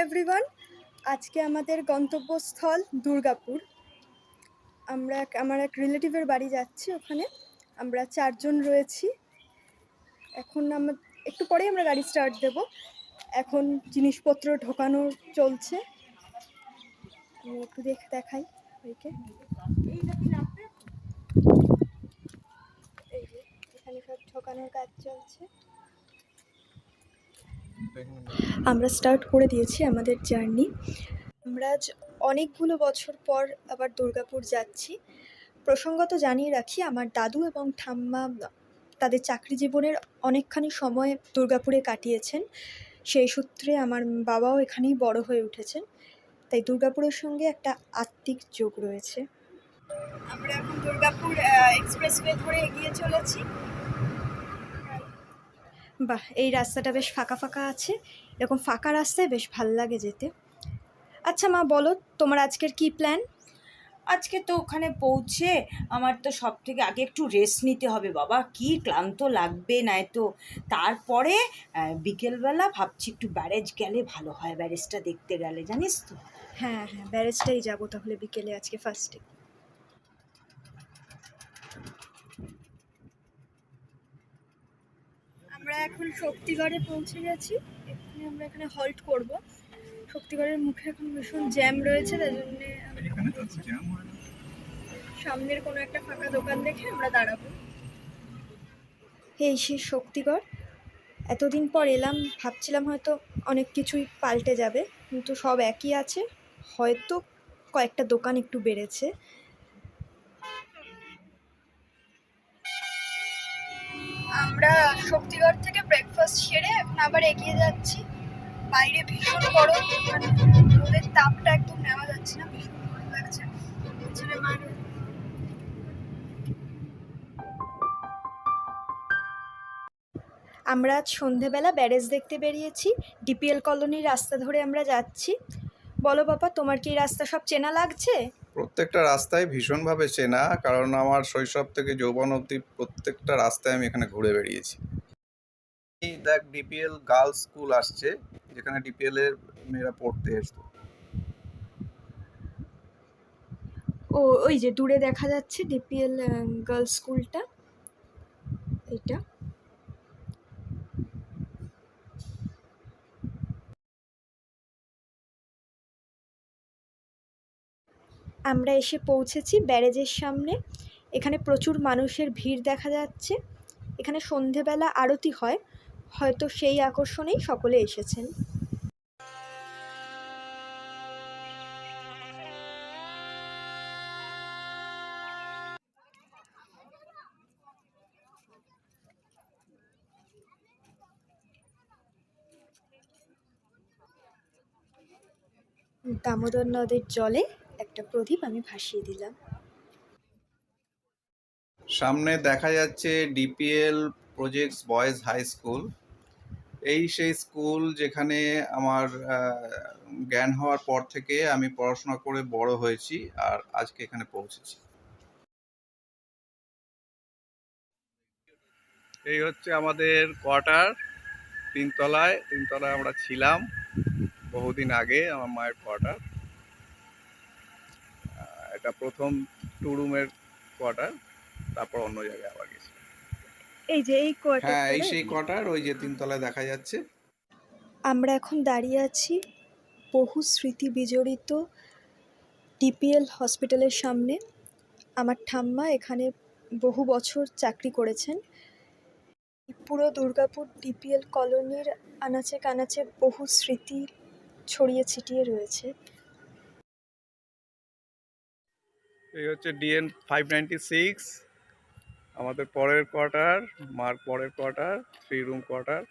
Everyone, আজকে আমাদের গন্তব্যস্থল দুর্গাপুর। আমার এক রিলেটিভের বাড়ি যাচ্ছি, ওখানে আমরা 4 জন রয়েছি। এখন একটু পরেই আমরা গাড়ি স্টার্ট দেব। এখন জিনিসপত্র ঢোকানো চলছে। আমি একটু দেখাই ওইকে। এই যে এখানে সব ঢোকানোর কাজ চলছে। আমরা স্টার্ট করে দিয়েছি আমাদের জার্নি। আমরা আজ অনেকগুলো বছর পর আবার দুর্গাপুর যাচ্ছি। প্রসঙ্গত জানিয়ে রাখি, আমার দাদু এবং ঠাম্মা তাদের চাকরি জীবনের অনেকখানি সময় দুর্গাপুরে কাটিয়েছেন। সেই সূত্রে আমার বাবাও এখানেই বড় হয়ে উঠেছেন, তাই দুর্গাপুরের সঙ্গে একটা আত্মিক যোগ রয়েছে। আমরা এখন দুর্গাপুর এক্সপ্রেসওয়ে ধরে এগিয়ে চলেছি। বাহ, এই রাস্তাটা বেশ ফাঁকা ফাঁকা আছে। এরকম ফাঁকা রাস্তায় বেশ ভাল লাগে যেতে। আচ্ছা মা, বলো তোমার আজকের কি প্ল্যান? আজকে তো ওখানে পৌঁছে আমার তো সব থেকে আগে একটু রেস্ট নিতে হবে বাবা, কি ক্লান্ত লাগবে। নাই তো তারপরে বিকেলবেলা ভাবছি একটু ব্যারেজ গেলে ভালো হয়, ব্যারেজটা দেখতে গেলে, জানিস তো। হ্যাঁ হ্যাঁ, ব্যারেজটাই যাবো তাহলে বিকেলে আজকে ফার্স্টে। আমরা এখন শক্তিগড়ে পৌঁছে গেছি। আমরা এখানে হল্ট করব। শক্তিগড়ের মুখে এখন ভীষণ জ্যাম রয়েছে, তাই জন্য সামনের কোনো একটা ফাঁকা দোকান দেখে আমরা দাঁড়াবো। এই সেই শক্তিগড়। এতদিন পর এলাম, ভাবছিলাম হয়তো অনেক কিছুই পাল্টে যাবে, কিন্তু সব একই আছে। হয়তো কয়েকটা দোকান একটু বেড়েছে। আমরা শক্তিগড় থেকে ব্রেকফাস্ট সেরে এখন আবার এগিয়ে যাচ্ছি। বাইরে ভীষণ গরম, মানে রোদের তাপটা একদম নেওয়া যাচ্ছে না, ভীষণ গরম লাগছে। পিছনে মাঠ। আমরা আজ সন্ধেবেলা ব্যারেজ দেখতে বেরিয়েছি। ডিপিএল কলোনির রাস্তা ধরে আমরা যাচ্ছি। বলো বাবা, তোমার কি রাস্তা সব চেনা লাগছে? প্রত্যেকটা রাস্তায় ভীষণভাবে চেনা, কারণ আমার শৈশব থেকে যৌবন অবধি প্রত্যেকটা রাস্তায় আমি এখানে ঘুরে বেরিয়েছি। এই দেখ, ডিপিএল গার্লস স্কুল আসছে, যেখানে ডিপিএল এর মেয়েরা পড়তে আসতো। ও, ওই যে দূরে দেখা যাচ্ছে ডিপিএল গার্লস স্কুলটা, এইটা। আমরা এসে পৌঁছেছি ব্যারেজের সামনে। এখানে প্রচুর মানুষের ভিড় দেখা যাচ্ছে। এখানে সন্ধেবেলা আরতি হয়, হয়তো সেই আকর্ষণেই সকলে এসেছেন। দামোদর নদের জলে একটা প্রদীপ আমি ভাসিয়ে দিলাম। সামনে দেখা যাচ্ছে DPL projects boys high school. এই সেই স্কুল যেখানে আমার জ্ঞান হওয়ার পর থেকে আমি পড়াশোনা করে বড় হয়েছি, আর আজকে এখানে পৌঁছেছি। এই হচ্ছে আমাদের কোয়ার্টার, তিনতলায় আমরা ছিলাম বহুদিন আগে। আমার মায়ের কোয়ার্টার, এটা প্রথম 2 রুমের কোয়ার্টার, তারপর অন্য জায়গায় আবার গেছি। এই যে এই কোয়ার্টার, হ্যাঁ, এই সেই কোয়ার্টার, ওই যে তিনতলায় দেখা যাচ্ছে। আমরা এখন দাঁড়িয়ে আছি বহু স্মৃতি বিজড়িত ডিপিএল হসপিটালের সামনে। আমার ঠাম্মা এখানে বহু বছর চাকরি করেছেন। পুরো দুর্গাপুর ডিপিএল কলোনির আনাচে কানাচে বহু স্মৃতি ছড়িয়ে ছিটিয়ে রয়েছে। এই হচ্ছে ডিএন 596, আমাদের পরের কোয়ার্টার, মার পরের কোয়ার্টার, 3 রুম কোয়ার্টার,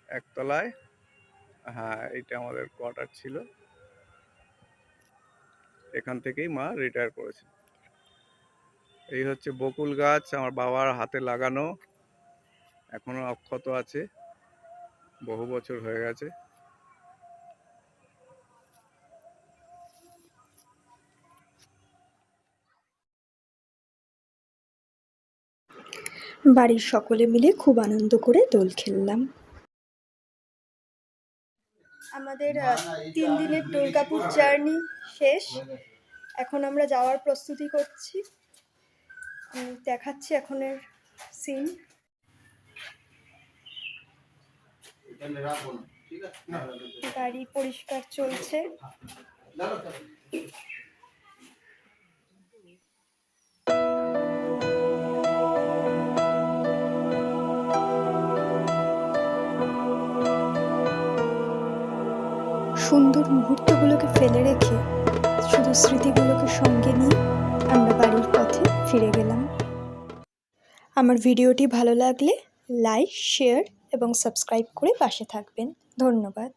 একতলায়। হ্যাঁ, এটা আমাদের কোয়ার্টার ছিল, এখান থেকেই মা রিটায়ার করেছে। এই হচ্ছে বকুল গাছ, আমার বাবার হাতে লাগানো, এখনো অক্ষত আছে, বহু বছর হয়ে গেছে। বাড়ির সকলে মিলে খুব আনন্দ করে দোল খেললাম। আমাদের 3 দিনের দুর্গাপুর জার্নি শেষ। এখন আমরা যাওয়ার প্রস্তুতি করছি। দেখাচ্ছি এখনের সিন। গাড়ি পরিষ্কার চলছে। সুন্দর মুহূর্তগুলোকে ফেলে রেখে শুধু স্মৃতিগুলোকে সঙ্গে নিয়ে আমরা বাড়ির পথে ফিরে গেলাম। আমার ভিডিওটি ভালো লাগলে লাইক, শেয়ার এবং সাবস্ক্রাইব করে পাশে থাকবেন। ধন্যবাদ।